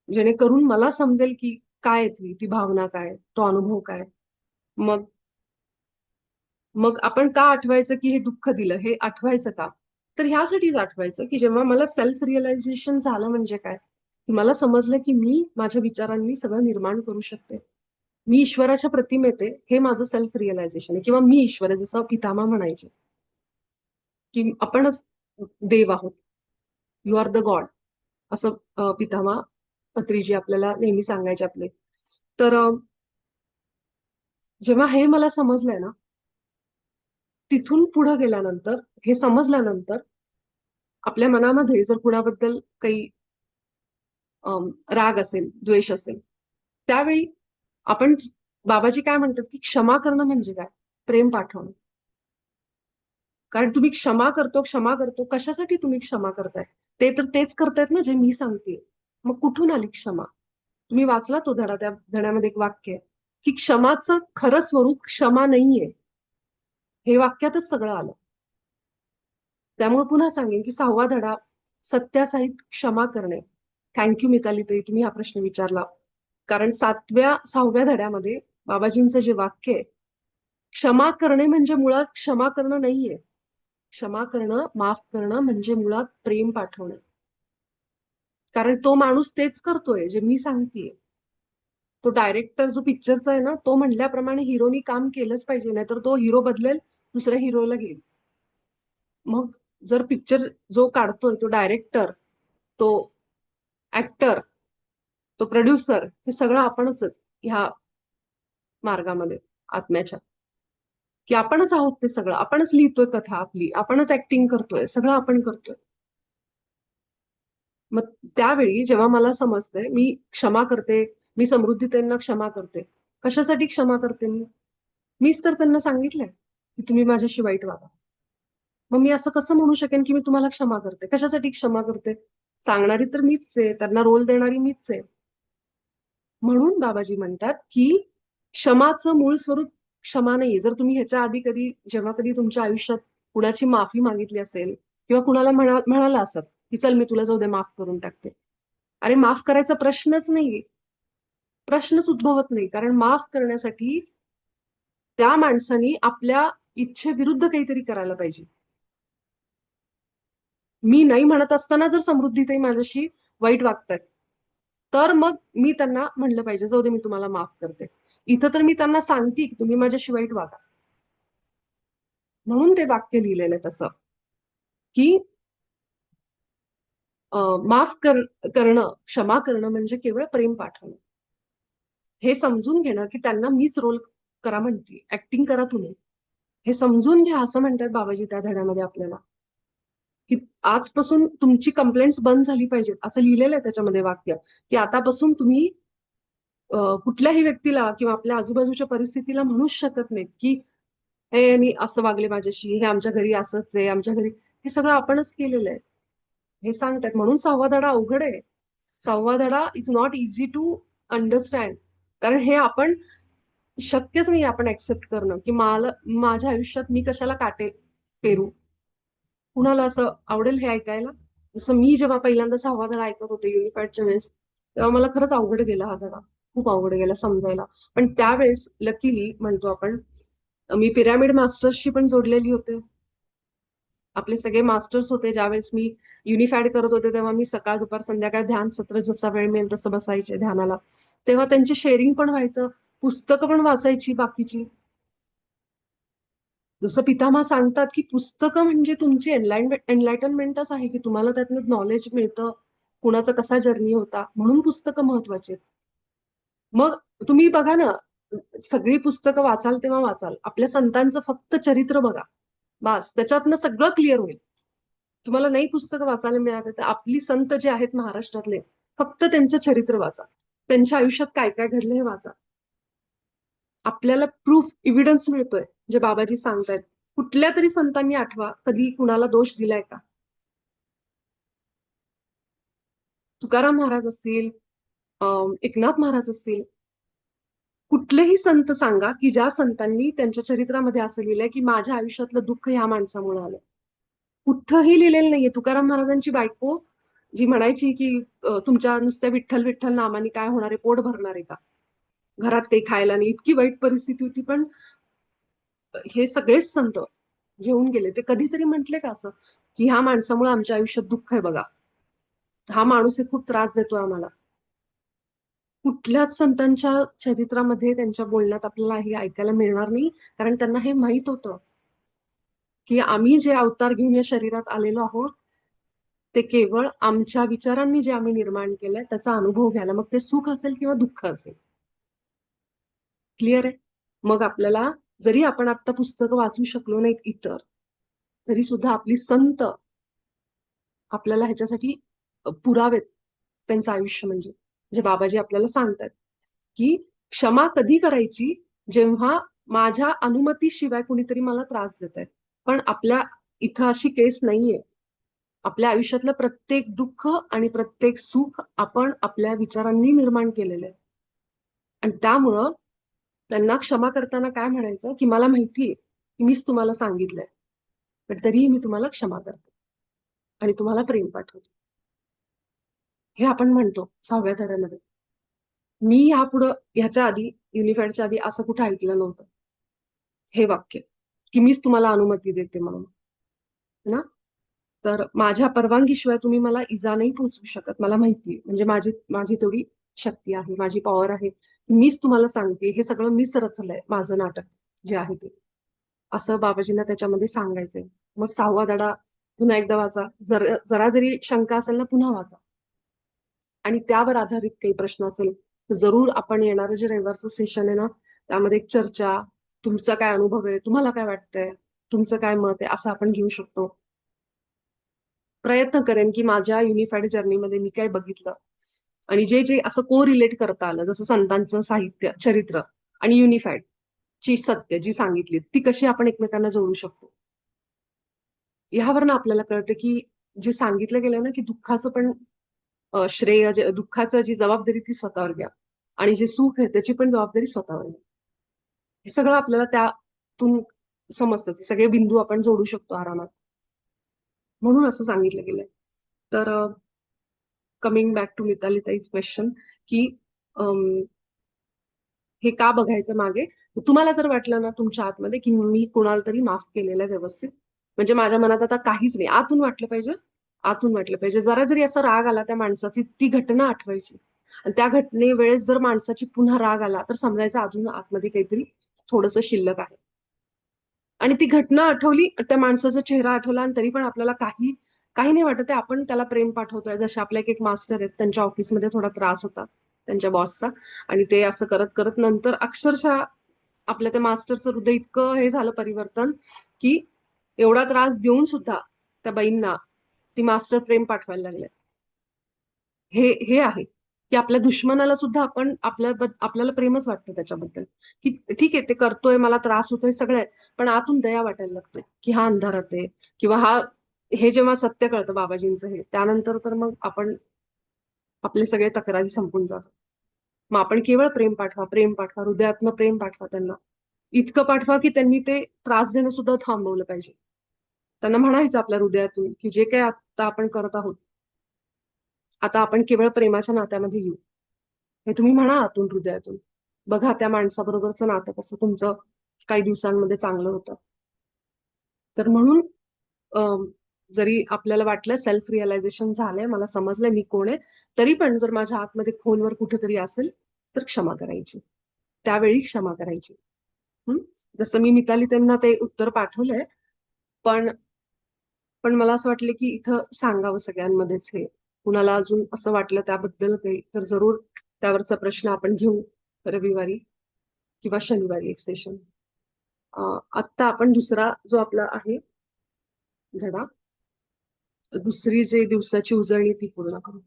जेणेकरून मला समजेल की काय आहे ती भावना, काय तो अनुभव, काय. मग मग आपण का आठवायचं की हे दुःख दिलं, हे आठवायचं का? तर ह्यासाठीच आठवायचं की जेव्हा मला सेल्फ रिअलायझेशन झालं म्हणजे काय, की मला समजलं की मी माझ्या विचारांनी सगळं निर्माण करू शकते. मी ईश्वराच्या प्रतिमेत आहे, हे माझं सेल्फ रिअलायझेशन आहे. किंवा मी ईश्वर आहे, जसं पितामह म्हणायचे की आपणच देव आहोत, यू आर द गॉड, असं पितामह पत्रीजी आपल्याला नेहमी सांगायचे आपले. तर जेव्हा हे मला समजलंय ना, तिथून पुढे गेल्यानंतर, हे समजल्यानंतर आपल्या मनामध्ये जर कुणाबद्दल काही राग असेल, द्वेष असेल, त्यावेळी आपण, बाबाजी काय म्हणतात की क्षमा करणं म्हणजे काय, प्रेम पाठवणं. कारण तुम्ही क्षमा करतो, कशासाठी तुम्ही क्षमा करताय? ते तर तेच करतायत ना जे मी सांगतेय. मग कुठून आली क्षमा? तुम्ही वाचला तो धडा, त्या धड्यामध्ये एक वाक्य आहे की क्षमाचं खरं स्वरूप क्षमा नाहीये, हे वाक्यातच सगळं आलं. त्यामुळे पुन्हा सांगेन की 6वा धडा, सत्यासहित क्षमा करणे. थँक्यू मिताली ताई, तुम्ही हा प्रश्न विचारला. कारण 6व्या धड्यामध्ये बाबाजींचं जे वाक्य आहे, क्षमा करणे म्हणजे मुळात क्षमा करणं नाहीये. क्षमा करणं, माफ करणं म्हणजे मुळात प्रेम पाठवणं. कारण तो माणूस तेच करतोय जे मी सांगतेय. तो डायरेक्टर जो पिक्चरचा आहे ना, तो म्हणल्याप्रमाणे हिरोनी काम केलंच पाहिजे, नाहीतर तो हिरो बदलेल, दुसऱ्या हिरोला घेईल. मग जर पिक्चर जो काढतोय तो डायरेक्टर, तो ऍक्टर, तो प्रोड्युसर, हे सगळं आपणच ह्या मार्गामध्ये आत्म्याच्या, की आपणच आहोत. ते सगळं आपणच लिहितोय, कथा आपली आपणच ऍक्टिंग करतोय, सगळं आपण करतोय. मग त्यावेळी जेव्हा मला समजतंय, मी क्षमा करते, मी समृद्धीताईंना क्षमा करते. कशासाठी क्षमा करते मी? मीच तर त्यांना सांगितलंय की तुम्ही माझ्याशी वाईट वागा. मग मी असं कसं म्हणू शकेन की मी तुम्हाला क्षमा करते? कशासाठी क्षमा करते? सांगणारी तर मीच आहे, त्यांना रोल देणारी मीच आहे. म्हणून बाबाजी म्हणतात की क्षमाचं मूळ स्वरूप क्षमा नाहीये. जर तुम्ही ह्याच्या आधी कधी जेव्हा कधी तुमच्या आयुष्यात कुणाची माफी मागितली असेल किंवा कुणाला म्हणाला असत की चल मी तुला जाऊ दे माफ करून टाकते, अरे माफ करायचा प्रश्नच नाही, प्रश्नच उद्भवत नाही. कारण माफ करण्यासाठी त्या माणसानी आपल्या इच्छेविरुद्ध काहीतरी करायला पाहिजे. मी नाही म्हणत असताना जर समृद्धीताई माझ्याशी वाईट वागतायत, तर मग मी त्यांना म्हणलं पाहिजे जाऊ दे मी तुम्हाला माफ करते. इथं तर मी त्यांना सांगते की तुम्ही माझ्याशी वाईट वागा. म्हणून ते वाक्य लिहिलेलं आहे तसं की करणं, क्षमा करणं म्हणजे केवळ प्रेम पाठवणं. हे समजून घेणं की त्यांना मीच रोल करा म्हणते, ऍक्टिंग करा तुम्ही, हे समजून घ्या असं म्हणतात बाबाजी त्या धड्यामध्ये आपल्याला. की आजपासून तुमची कंप्लेंट्स बंद झाली पाहिजेत असं लिहिलेलं आहे त्याच्यामध्ये वाक्य. की आतापासून तुम्ही कुठल्याही व्यक्तीला किंवा आपल्या आजूबाजूच्या परिस्थितीला म्हणूच शकत नाहीत की हे यांनी असं वागले माझ्याशी, हे आमच्या घरी असंच आहे, आमच्या घरी. हे सगळं आपणच केलेलं आहे हे सांगतात. म्हणून 6वा धडा अवघड आहे. 6वा धडा is not easy to understand. कारण हे आपण शक्यच नाही आपण ऍक्सेप्ट करणं की मला माझ्या आयुष्यात मी कशाला काटे पेरू. कुणाला असं आवडेल हे ऐकायला? जसं मी जेव्हा पहिल्यांदा 6वा धडा ऐकत होते युनिफाईडच्या वेळेस, तेव्हा मला खरंच अवघड गेला हा धडा. खूप अवघड गेला समजायला. पण त्यावेळेस लकीली म्हणतो आपण, मी पिरॅमिड मास्टर्सशी पण जोडलेली होते. आपले सगळे मास्टर्स होते ज्यावेळेस मी युनिफाईड करत होते, तेव्हा मी सकाळ दुपार संध्याकाळ ध्यान सत्र जसा वेळ मिळेल तसं बसायचे ध्यानाला. तेव्हा त्यांचे शेअरिंग पण व्हायचं, पुस्तकं पण वाचायची बाकीची. जसं पितामह सांगतात की पुस्तकं म्हणजे तुमची एनलायटनमेंटच आहे, की तुम्हाला त्यातनं नॉलेज मिळतं, कुणाचा कसा जर्नी होता, म्हणून पुस्तकं महत्वाची आहेत. मग तुम्ही बघा ना, सगळी पुस्तकं वाचाल तेव्हा वाचाल, आपल्या संतांचं फक्त चरित्र बघा, बास त्याच्यातनं सगळं क्लिअर होईल. तुम्हाला नाही पुस्तकं वाचायला मिळाले तर आपली संत जे आहेत महाराष्ट्रातले, फक्त त्यांचं चरित्र वाचा, त्यांच्या आयुष्यात काय काय घडलं हे वाचा. आपल्याला प्रूफ एव्हिडन्स मिळतोय जे बाबाजी सांगतायत. कुठल्या तरी संतांनी आठवा कधी कुणाला दोष दिलाय का? तुकाराम महाराज असतील, एकनाथ महाराज असतील, कुठलेही संत सांगा की ज्या संतांनी त्यांच्या चरित्रामध्ये असं लिहिलंय की माझ्या आयुष्यातलं दुःख ह्या माणसामुळे आलं. कुठंही लिहिलेलं नाहीये. तुकाराम महाराजांची बायको जी म्हणायची की तुमच्या नुसत्या विठ्ठल विठ्ठल नामाने काय होणार आहे, पोट भरणार आहे का? घरात काही खायला नाही, इतकी वाईट परिस्थिती होती. पण हे सगळेच संत घेऊन गेले. ते कधीतरी म्हटले का असं की ह्या माणसामुळे आमच्या आयुष्यात दुःख आहे बघा, हा माणूस हे खूप त्रास देतोय आम्हाला? कुठल्याच संतांच्या चरित्रामध्ये त्यांच्या बोलण्यात आपल्याला हे ऐकायला मिळणार नाही. कारण त्यांना हे माहित होतं की आम्ही जे अवतार घेऊन या शरीरात आलेलो आहोत ते केवळ आमच्या विचारांनी जे आम्ही निर्माण केलंय त्याचा अनुभव घ्यायला, मग ते सुख असेल किंवा दुःख असेल. क्लिअर आहे? मग आपल्याला जरी आपण आता पुस्तकं वाचू शकलो नाहीत इतर, तरी सुद्धा आपली संत आपल्याला ह्याच्यासाठी पुरावेत. त्यांचं आयुष्य म्हणजे जे बाबाजी आपल्याला सांगतात की क्षमा कधी करायची, जेव्हा माझ्या अनुमतीशिवाय कुणीतरी मला त्रास देत आहे. पण आपल्या इथं अशी केस नाहीये. आपल्या आयुष्यातलं प्रत्येक दुःख आणि प्रत्येक सुख आपण आपल्या विचारांनी निर्माण केलेलं आहे. आणि त्यामुळं त्यांना क्षमा करताना काय म्हणायचं की मला माहितीये की मीच तुम्हाला सांगितलंय, पण तरीही मी तुम्हाला क्षमा करते आणि तुम्हाला प्रेम पाठवते. हे आपण म्हणतो 6व्या धड्यामध्ये. मी यापुढं ह्याच्या आधी युनिफाईडच्या आधी असं कुठं ऐकलं नव्हतं हे वाक्य, की मीच तुम्हाला अनुमती देते म्हणून. ना, तर माझ्या परवानगीशिवाय तुम्ही मला इजा नाही पोहोचवू शकत. मला माहितीये, म्हणजे माझी माझी तेवढी शक्ती आहे, माझी पॉवर आहे. मीच तुम्हाला सांगते, हे सगळं मीच रचलंय माझं नाटक जे आहे ते, असं बाबाजींना त्याच्यामध्ये सांगायचंय. मग 6वा धडा पुन्हा एकदा वाचा, जरा जरी शंका असेल ना पुन्हा वाचा, आणि त्यावर आधारित काही प्रश्न असेल तर जरूर आपण येणारं जे रविवारचं सेशन आहे ना, त्यामध्ये एक चर्चा, तुमचा काय अनुभव आहे, तुम्हाला काय वाटतंय, तुमचं काय मत आहे, असं आपण घेऊ शकतो. प्रयत्न करेन की माझ्या युनिफाईड जर्नीमध्ये मी काय बघितलं आणि जे जे असं को रिलेट करता आलं, जसं संतांचं साहित्य चरित्र आणि युनिफाईड, ची सत्य जी सांगितली ती कशी आपण एकमेकांना जोडू शकतो. ह्यावरनं आपल्याला कळतं की जे सांगितलं गेलं ना की दुःखाचं पण श्रेय दुःखाचं जी जबाबदारी ती स्वतःवर घ्या आणि जे सुख आहे त्याची पण जबाबदारी स्वतःवर घ्या. हे सगळं आपल्याला त्यातून समजतं. ते सगळे बिंदू आपण जोडू शकतो आरामात. म्हणून असं सांगितलं गेलंय. तर कमिंग बॅक टू मिताली ताईज क्वेश्चन की अम, हे का बघायचं मागे. तुम्हाला जर वाटलं ना तुमच्या आतमध्ये की मी कुणाला तरी माफ केलेलं आहे व्यवस्थित, म्हणजे माझ्या मनात आता काहीच नाही, आतून वाटलं पाहिजे. आतून वाटलं पाहिजे. जरा जरी असा राग आला त्या माणसाची, ती घटना आठवायची आणि त्या घटने वेळेस जर माणसाची पुन्हा राग आला तर समजायचं अजून आतमध्ये काहीतरी थोडंसं शिल्लक आहे. आणि ती घटना आठवली, त्या माणसाचा चेहरा आठवला आणि तरी पण आपल्याला काही काही नाही वाटत आहे. आपण त्याला प्रेम पाठवतोय. जसे आपले एक मास्टर आहेत, त्यांच्या ऑफिसमध्ये थोडा त्रास होता त्यांच्या बॉसचा, आणि ते असं करत करत नंतर अक्षरशः आपल्या त्या मास्टरचं हृदय इतकं हे झालं परिवर्तन, की एवढा त्रास देऊन सुद्धा त्या बाईंना ती मास्टर प्रेम पाठवायला लागले. हे हे आहे की आपल्या दुश्मनाला सुद्धा आपण आपल्याला प्रेमच वाटतं त्याच्याबद्दल, की ठीक आहे ते करतोय, मला त्रास होतोय सगळं आहे, पण आतून दया वाटायला लागते की हा अंधारात आहे, किंवा हा, हे जेव्हा सत्य कळतं बाबाजींचं हे, त्यानंतर तर मग आपण आपले सगळे तक्रारी संपून जातात. मग आपण केवळ प्रेम पाठवा, प्रेम पाठवा, हृदयातनं प्रेम पाठवा त्यांना. इतकं पाठवा की त्यांनी ते त्रास देणं सुद्धा थांबवलं पाहिजे. त्यांना म्हणायचं आपल्या हृदयातून की जे काही आता आपण करत आहोत, आता आपण केवळ प्रेमाच्या नात्यामध्ये येऊ. हे तुम्ही म्हणा आतून, हृदयातून. बघा त्या माणसाबरोबरचं नातं कसं तुमचं काही दिवसांमध्ये चांगलं होतं. तर म्हणून जरी आपल्याला वाटलं सेल्फ रिअलायझेशन झालंय, मला समजलंय मी कोण आहे, तरी पण जर माझ्या आतमध्ये खोलवर कुठेतरी असेल तर क्षमा करायची, त्यावेळी क्षमा करायची. हं? जसं मी मिताली त्यांना ते उत्तर पाठवलंय, पण पण मला असं वाटलं की इथं सांगावं सगळ्यांमध्येच हे. कुणाला अजून असं वाटलं त्याबद्दल काही, तर जरूर त्यावरचा प्रश्न आपण घेऊ रविवारी किंवा शनिवारी एक सेशन. आत्ता आपण दुसरा जो आपला आहे धडा, दुसरी जे दिवसाची उजळणी ती पूर्ण करू.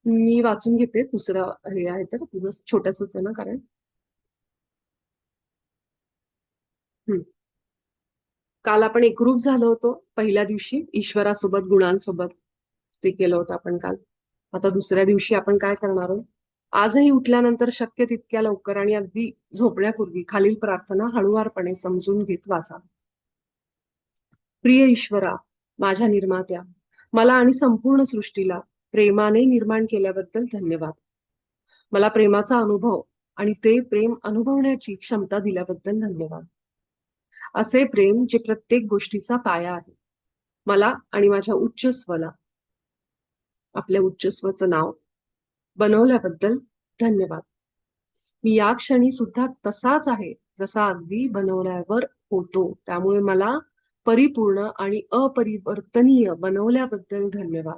मी वाचून घेते दुसरं. हे आहे तर दिवस छोटासाच आहे ना कारण. हम्म. काल आपण एकरूप झालो होतो पहिल्या दिवशी ईश्वरासोबत, गुणांसोबत. ते केलं होतं आपण काल. आता दुसऱ्या दिवशी आपण काय करणार आहोत. आजही उठल्यानंतर शक्य तितक्या लवकर आणि अगदी झोपण्यापूर्वी खालील प्रार्थना हळुवारपणे समजून घेत वाचा. प्रिय ईश्वरा, माझ्या निर्मात्या, मला आणि संपूर्ण सृष्टीला प्रेमाने निर्माण केल्याबद्दल धन्यवाद. मला प्रेमाचा अनुभव आणि ते प्रेम अनुभवण्याची क्षमता दिल्याबद्दल धन्यवाद. असे प्रेम जे प्रत्येक गोष्टीचा पाया आहे. मला आणि माझ्या उच्च स्वला, आपल्या उच्च स्वचं नाव बनवल्याबद्दल धन्यवाद. मी या क्षणी सुद्धा तसाच आहे जसा अगदी बनवल्यावर होतो. त्यामुळे मला परिपूर्ण आणि अपरिवर्तनीय बनवल्याबद्दल धन्यवाद.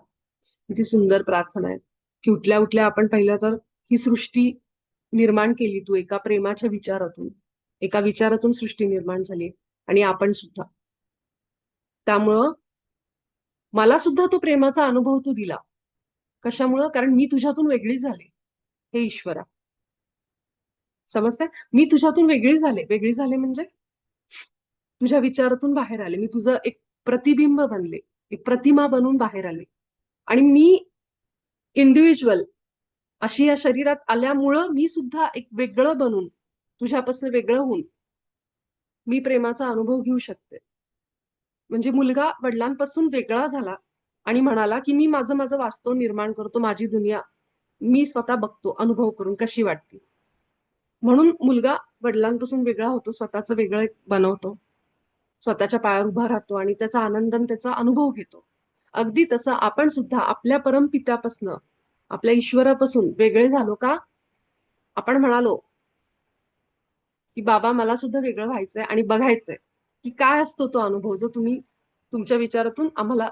किती सुंदर प्रार्थना आहे की उठल्या उठल्या आपण पहिलं तर ही सृष्टी निर्माण केली तू एका प्रेमाच्या विचारातून. एका विचारातून सृष्टी निर्माण झाली आणि आपण सुद्धा. त्यामुळं मला सुद्धा तो प्रेमाचा अनुभव तू दिला. कशामुळं? कारण मी तुझ्यातून वेगळी झाले. हे ईश्वरा, समजते? मी तुझ्यातून वेगळी झाले. वेगळी झाले म्हणजे तुझ्या विचारातून बाहेर आले. मी तुझं एक प्रतिबिंब बनले, एक प्रतिमा बनून बाहेर आले. आणि मी इंडिव्हिज्युअल अशी या शरीरात आल्यामुळं मी सुद्धा एक वेगळं बनून, तुझ्यापासून वेगळं होऊन मी प्रेमाचा अनुभव घेऊ शकते. म्हणजे मुलगा वडिलांपासून वेगळा झाला आणि म्हणाला की मी माझं माझं वास्तव निर्माण करतो, माझी दुनिया मी स्वतः बघतो, अनुभव करून कशी वाटते. म्हणून मुलगा वडिलांपासून वेगळा होतो, स्वतःचं वेगळं बनवतो, स्वतःच्या पायावर उभा राहतो आणि त्याचा आनंद आणि त्याचा अनुभव घेतो. अगदी तसं आपण सुद्धा आपल्या परमपित्यापासून, आपल्या ईश्वरापासून वेगळे झालो का. आपण म्हणालो की बाबा मला सुद्धा वेगळं व्हायचंय आणि बघायचंय की काय असतो तो अनुभव जो तुम्ही तुमच्या विचारातून आम्हाला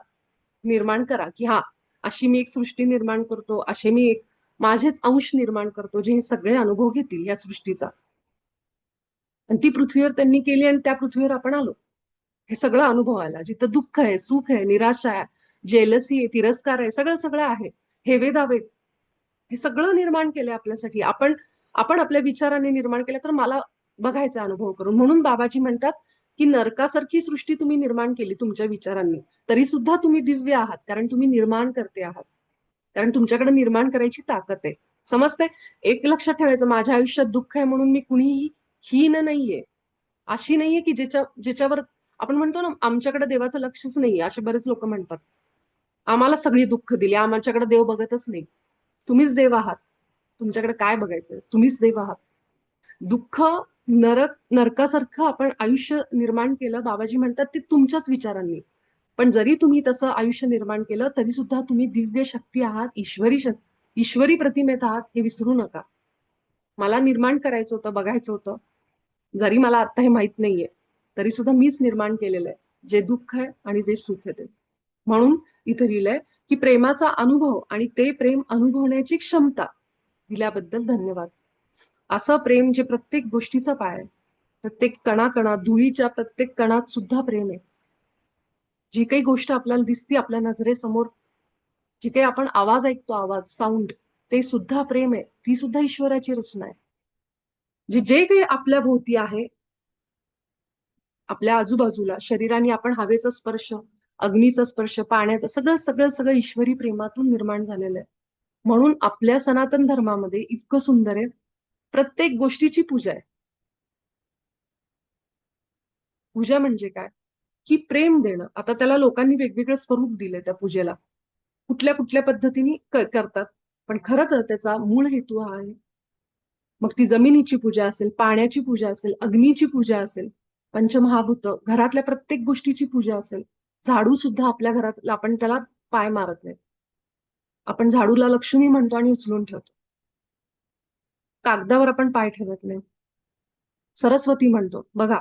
निर्माण करा, की हा अशी मी एक सृष्टी निर्माण करतो, असे मी एक माझेच अंश निर्माण करतो जे हे सगळे अनुभव घेतील या सृष्टीचा. आणि ती पृथ्वीवर त्यांनी केली आणि त्या पृथ्वीवर आपण आलो हे सगळं अनुभव आला. जिथं दुःख आहे, सुख आहे, निराशा आहे, जेलसी आहे, तिरस्कार आहे, सगळं सगळं आहे. हेवेदावे, हे सगळं निर्माण केलंय आपल्यासाठी. आपण आपण आपल्या विचाराने निर्माण केलं. तर मला बघायचा अनुभव करून. म्हणून बाबाजी म्हणतात की नरकासारखी सृष्टी तुम्ही निर्माण केली तुमच्या विचारांनी, तरी सुद्धा तुम्ही दिव्य आहात, कारण तुम्ही निर्माण करते आहात. कारण तुमच्याकडे निर्माण करायची ताकद आहे. समजते? एक लक्षात ठेवायचं, माझ्या आयुष्यात दुःख आहे म्हणून मी कुणीही हीन नाहीये, अशी नाहीये की ज्याच्यावर आपण म्हणतो ना, आमच्याकडे देवाचं लक्षच नाहीये, असे बरेच लोक म्हणतात. आम्हाला सगळी दुःख दिली, आमच्याकडे देव बघतच नाही. तुम्हीच देव आहात. तुमच्याकडे काय बघायचं, तुम्हीच देव आहात. दुःख, नरकासारखं आपण आयुष्य निर्माण केलं, बाबाजी म्हणतात ते तुमच्याच विचारांनी. पण जरी तुम्ही तसं आयुष्य निर्माण केलं तरी सुद्धा तुम्ही दिव्य शक्ती आहात, ईश्वरी प्रतिमेत आहात, हे विसरू नका. मला निर्माण करायचं होतं, बघायचं होतं. जरी मला आता हे माहित नाहीये, तरी सुद्धा मीच निर्माण केलेलं आहे, जे दुःख आहे आणि जे सुख आहे ते. म्हणून इथे लिहिलंय की प्रेमाचा अनुभव आणि ते प्रेम अनुभवण्याची क्षमता दिल्याबद्दल धन्यवाद. असं प्रेम जे प्रत्येक गोष्टीचा पाय आहे, प्रत्येक कणाकणात, धुळीच्या प्रत्येक कणात सुद्धा प्रेम आहे. जी काही गोष्ट आपल्याला दिसते आपल्या नजरेसमोर, जी काही आपण आवाज ऐकतो, आवाज, साऊंड, ते सुद्धा प्रेम आहे, ती सुद्धा ईश्वराची रचना आहे. जे काही आपल्या भोवती आहे, आपल्या आजूबाजूला, शरीराने आपण हवेचा स्पर्श, अग्नीचा स्पर्श, पाण्याचा, सगळं सगळं सगळं ईश्वरी प्रेमातून निर्माण झालेलं आहे. म्हणून आपल्या सनातन धर्मामध्ये इतकं सुंदर आहे, प्रत्येक गोष्टीची पूजा आहे. पूजा म्हणजे काय? की प्रेम देणं. आता त्याला लोकांनी वेगवेगळं स्वरूप दिलंय त्या पूजेला, कुठल्या कुठल्या पद्धतीने करतात. पण खरं तर त्याचा मूळ हेतू हा आहे. मग ती जमिनीची पूजा असेल, पाण्याची पूजा असेल, अग्नीची पूजा असेल, पंचमहाभूत, घरातल्या प्रत्येक गोष्टीची पूजा असेल. झाडू सुद्धा आपल्या घरात आपण त्याला पाय मारत नाही. आपण झाडूला लक्ष्मी म्हणतो आणि उचलून ठेवतो. कागदावर आपण पाय ठेवत नाही. सरस्वती म्हणतो. बघा,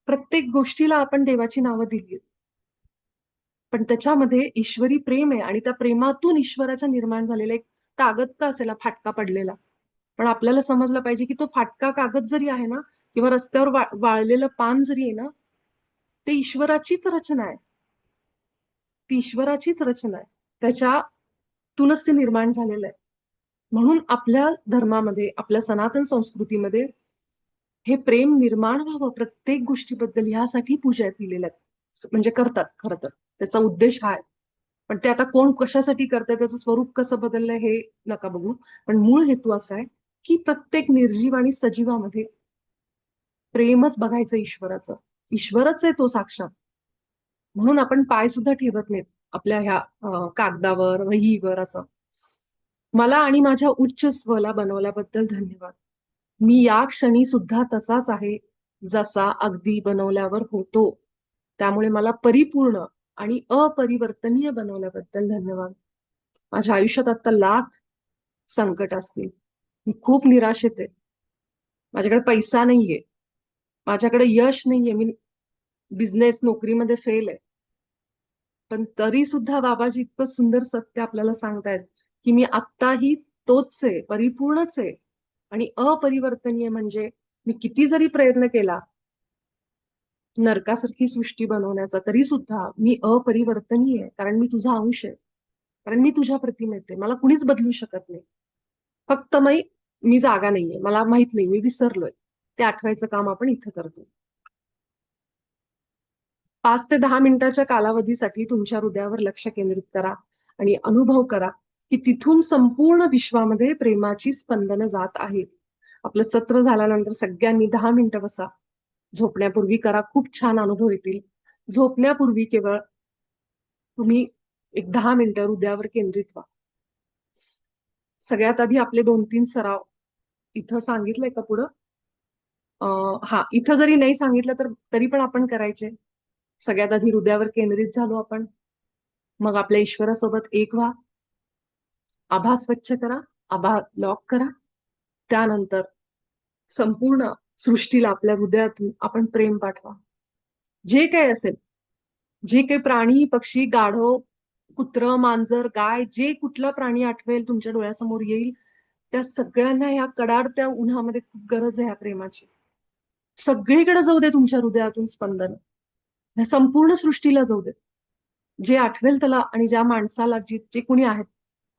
प्रत्येक गोष्टीला आपण देवाची नावं दिली, पण त्याच्यामध्ये ईश्वरी प्रेम आहे आणि त्या प्रेमातून ईश्वराच्या निर्माण झालेला एक कागद का असेल फाटका पडलेला, पण आपल्याला समजलं पाहिजे की तो फाटका कागद जरी आहे ना, किंवा रस्त्यावर वाळलेलं पान जरी आहे ना, ते ईश्वराचीच रचना आहे. ती ईश्वराचीच रचना आहे. त्याच्यातूनच ते निर्माण झालेलं आहे. म्हणून आपल्या धर्मामध्ये, आपल्या सनातन संस्कृतीमध्ये हे प्रेम निर्माण व्हावं प्रत्येक गोष्टीबद्दल, ह्यासाठी पूजा दिलेल्या आहेत, म्हणजे करतात खरं तर. त्याचा उद्देश हा आहे. पण ते आता कोण कशासाठी करतंय, त्याचं स्वरूप कसं बदललंय हे नका बघू. पण मूळ हेतू असा आहे की प्रत्येक निर्जीव आणि सजीवामध्ये प्रेमच बघायचं ईश्वराचं. ईश्वरच आहे तो साक्षात. म्हणून आपण पाय सुद्धा ठेवत नाहीत आपल्या ह्या कागदावर, वहीवर असं. मला आणि माझ्या उच्च स्वला बनवल्याबद्दल धन्यवाद. मी या क्षणी सुद्धा तसाच आहे जसा अगदी बनवल्यावर होतो. त्यामुळे मला परिपूर्ण आणि अपरिवर्तनीय बनवल्याबद्दल धन्यवाद. माझ्या आयुष्यात आता लाख संकट असतील, मी खूप निराशेत आहे, माझ्याकडे पैसा नाहीये, माझ्याकडे यश नाहीये, मी बिझनेस, नोकरीमध्ये फेल आहे, पण तरी सुद्धा बाबाजी इतकं सुंदर सत्य आपल्याला सांगतायत की मी आत्ताही तोच आहे, परिपूर्णच आहे आणि अपरिवर्तनीय. म्हणजे मी किती जरी प्रयत्न केला नरकासारखी सृष्टी बनवण्याचा, तरी सुद्धा मी अपरिवर्तनीय आहे, कारण मी तुझा अंश आहे, कारण मी तुझ्या प्रतिमेत आहे. मला कुणीच बदलू शकत नाही. फक्त मी जागा नाहीये, मला माहित नाही, मी विसरलोय, ते आठवायचं काम आपण इथं करतो. 5 ते 10 मिनिटाच्या कालावधीसाठी तुमच्या हृदयावर लक्ष केंद्रित करा आणि अनुभव करा की तिथून संपूर्ण विश्वामध्ये प्रेमाची स्पंदनं जात आहेत. आपलं सत्र झाल्यानंतर सगळ्यांनी 10 मिनिटं बसा. झोपण्यापूर्वी करा, खूप छान अनुभव येतील. झोपण्यापूर्वी केवळ तुम्ही एक 10 मिनिटं हृदयावर केंद्रित व्हा. सगळ्यात आधी आपले 2-3 सराव इथं सांगितलंय का पुढं? हा, इथं जरी नाही सांगितलं तर तरी पण आपण करायचे. सगळ्यात आधी हृदयावर केंद्रित झालो आपण, मग आपल्या ईश्वरासोबत एक व्हा. आभा स्वच्छ करा, आभा लॉक करा. त्यानंतर संपूर्ण सृष्टीला आपल्या हृदयातून आपण प्रेम पाठवा. जे काही असेल, जे काही प्राणी, पक्षी, गाढव, कुत्र, मांजर, गाय, जे कुठला प्राणी आठवेल, तुमच्या डोळ्यासमोर येईल, त्या सगळ्यांना ह्या कडाडत्या उन्हामध्ये खूप गरज आहे ह्या प्रेमाची. सगळीकडे जाऊ दे तुमच्या हृदयातून स्पंदन, ह्या संपूर्ण सृष्टीला जाऊ दे. जे आठवेल त्याला आणि ज्या माणसाला जे कोणी आहेत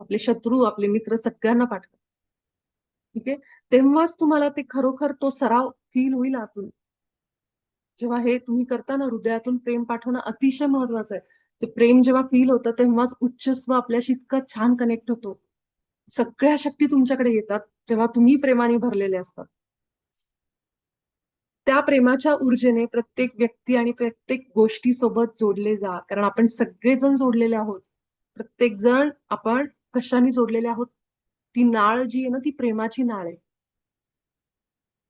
आपले शत्रू आपले मित्र सगळ्यांना पाठवा. ठीक आहे. तेव्हाच तुम्हाला ते खरोखर तो सराव फील होईल आतून. जेव्हा हे तुम्ही करता ना, हृदयातून प्रेम पाठवणं अतिशय महत्वाचं आहे. ते प्रेम जेव्हा फील होतं तेव्हाच उच्च स्व आपल्याशी इतका छान कनेक्ट होतो. सगळ्या शक्ती तुमच्याकडे येतात जेव्हा तुम्ही प्रेमाने भरलेले असतात. त्या प्रेमाच्या ऊर्जेने प्रत्येक व्यक्ती आणि प्रत्येक गोष्टी सोबत जोडले जा. कारण आपण सगळेजण जोडलेले आहोत. प्रत्येक जण आपण कशाने जोडलेले आहोत? ती नाळ जी आहे ना, ती प्रेमाची नाळ आहे.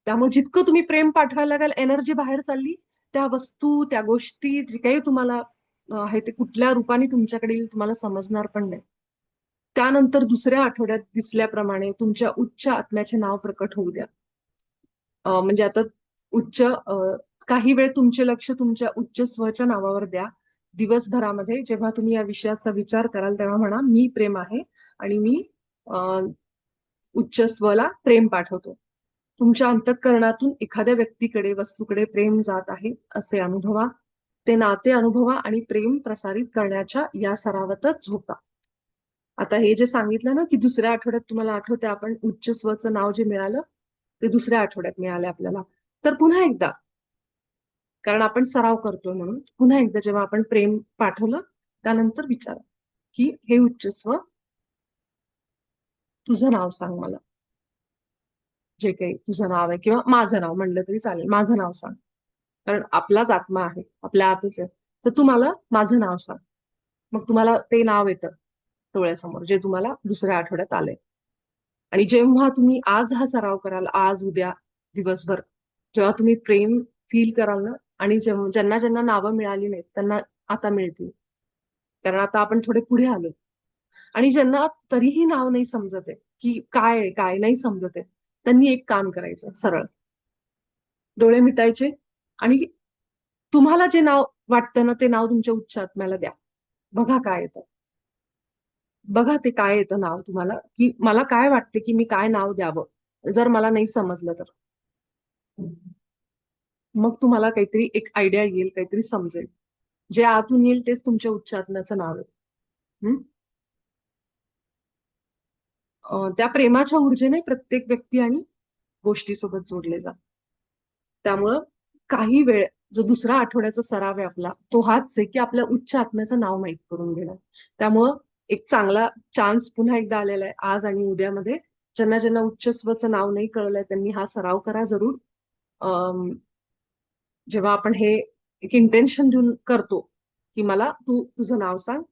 त्यामुळे जितकं तुम्ही प्रेम पाठवायला लागाल, एनर्जी बाहेर चालली, त्या वस्तू, त्या गोष्टी, जे काही तुम्हाला आहे ते कुठल्या रूपाने तुमच्याकडे येईल तुम्हाला समजणार पण नाही. त्यानंतर दुसऱ्या आठवड्यात दिसल्याप्रमाणे तुमच्या उच्च आत्म्याचे नाव प्रकट होऊ द्या. म्हणजे आता काही वेळ तुमचे लक्ष तुमच्या उच्च स्वच्या नावावर द्या. दिवसभरामध्ये जेव्हा तुम्ही या विषयाचा विचार कराल तेव्हा म्हणा, मी प्रेम आहे आणि मी अ, उच्च स्वला प्रेम पाठवतो. तुमच्या अंतःकरणातून एखाद्या व्यक्तीकडे, वस्तूकडे प्रेम जात आहे असे अनुभवा. ते नाते अनुभवा आणि प्रेम प्रसारित करण्याच्या या सरावातच झोपा. आता हे जे सांगितलं ना, की दुसऱ्या आठवड्यात तुम्हाला आठवतंय आपण उच्च स्वचं नाव जे मिळालं, ते दुसऱ्या आठवड्यात मिळालं आपल्याला. तर पुन्हा एकदा, कारण आपण सराव करतोय म्हणून, पुन्हा एकदा जेव्हा आपण प्रेम पाठवलं, त्यानंतर विचारा, की हे उच्च स्व, तुझं नाव सांग मला. जे काही तुझं नाव आहे किंवा माझं नाव म्हणलं तरी चालेल. माझं नाव सांग. कारण आपलाच आत्मा आहे, आपल्या आतच आहे. तर तू मला माझं नाव सांग. मग तुम्हाला ते नाव येतं डोळ्यासमोर, जे तुम्हाला दुसऱ्या आठवड्यात आलंय. आणि जेव्हा तुम्ही आज हा सराव कराल, आज, उद्या, दिवसभर, जेव्हा तुम्ही प्रेम फील कराल ना, आणि जेव्हा ज्यांना ज्यांना नावं मिळाली नाहीत, त्यांना आता मिळतील. कारण आता आपण थोडे पुढे आलो. आणि ज्यांना तरीही नाव नाही समजत आहे, की काय आहे, काय नाही समजत आहे, त्यांनी एक काम करायचं सरळ. डोळे मिटायचे आणि तुम्हाला जे नाव वाटतं ना, ते नाव तुमच्या उच्च आत्म्याला द्या. बघा काय येतं. बघा ते काय येतं नाव तुम्हाला, की मला काय वाटते, की मी काय नाव द्यावं, जर मला नाही समजलं तर. मग तुम्हाला काहीतरी एक आयडिया येईल, काहीतरी समजेल. जे आतून येईल तेच तुमच्या उच्च आत्म्याचं नाव आहे. हं? त्या प्रेमाच्या ऊर्जेने प्रत्येक व्यक्ती आणि गोष्टीसोबत जोडले जा. त्यामुळं काही वेळ जो दुसरा आठवड्याचा सराव आहे आपला, तो हाच आहे की आपल्या उच्च आत्म्याचं नाव माहीत करून घेणं. त्यामुळं एक चांगला चान्स पुन्हा एकदा आलेला आहे आज आणि उद्यामध्ये. ज्यांना ज्यांना उच्च स्वचं नाव नाही कळलंय त्यांनी हा सराव करा जरूर. अं, जेव्हा आपण हे एक इंटेन्शन देऊन करतो, की मला तू तुझं नाव सांग,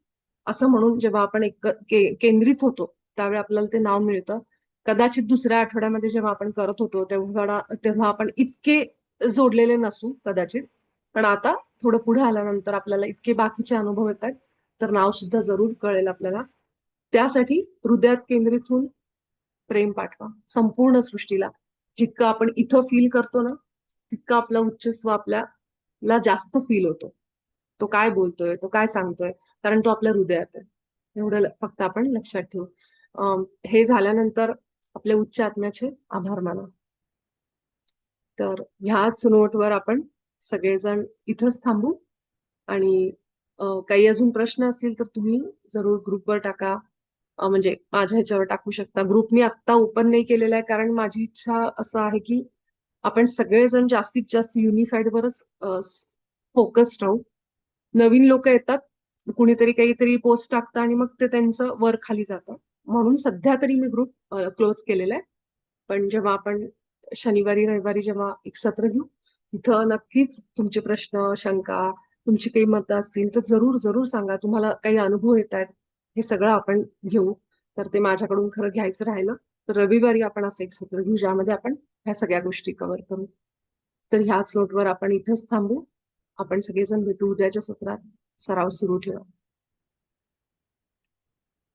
असं म्हणून जेव्हा आपण एक केंद्रित होतो, त्यावेळी आपल्याला ते नाव मिळतं. कदाचित दुसऱ्या आठवड्यामध्ये जेव्हा आपण करत होतो, तेव्हा आपण इतके जोडलेले नसू कदाचित. पण आता थोडं पुढे आल्यानंतर आपल्याला इतके बाकीचे अनुभव येत आहेत, तर नाव सुद्धा जरूर कळेल आपल्याला. त्यासाठी हृदयात केंद्रित होऊन प्रेम पाठवा संपूर्ण सृष्टीला. जितकं आपण इथं फील करतो ना, तितका आपला उच्च स्व आपल्याला जास्त फील होतो. तो काय बोलतोय, तो काय सांगतोय, कारण तो आपल्या हृदयात आहे. एवढं फक्त आपण लक्षात ठेवू. हे झाल्यानंतर आपल्या उच्च आत्म्याचे आभार माना. तर ह्याच नोटवर आपण सगळेजण इथंच थांबू. आणि काही अजून प्रश्न असतील तर तुम्ही जरूर ग्रुपवर टाका. म्हणजे माझ्या ह्याच्यावर टाकू शकता. ग्रुप मी आत्ता ओपन नाही केलेला आहे कारण माझी इच्छा असं आहे की आपण सगळेजण जास्तीत जास्त युनिफाईड वरच फोकस्ड राहू. नवीन लोक येतात, कुणीतरी काहीतरी पोस्ट टाकतं आणि मग ते त्यांचं वर खाली जातं. म्हणून सध्या तरी मी ग्रुप क्लोज केलेला आहे. पण जेव्हा आपण शनिवारी रविवारी जेव्हा एक सत्र घेऊ, तिथं नक्कीच तुमचे प्रश्न, शंका, तुमची काही मतं असतील तर जरूर जरूर सांगा. तुम्हाला काही अनुभव येत आहेत, हे सगळं आपण घेऊ. तर ते माझ्याकडून खरं घ्यायचं राहिलं तर रविवारी आपण असं एक सत्र घेऊ ज्यामध्ये आपण ह्या सगळ्या गोष्टी कव्हर करू. तर ह्याच नोटवर आपण इथंच थांबू. आपण सगळेजण भेटू उद्याच्या सत्रात. सराव सुरू ठेवा.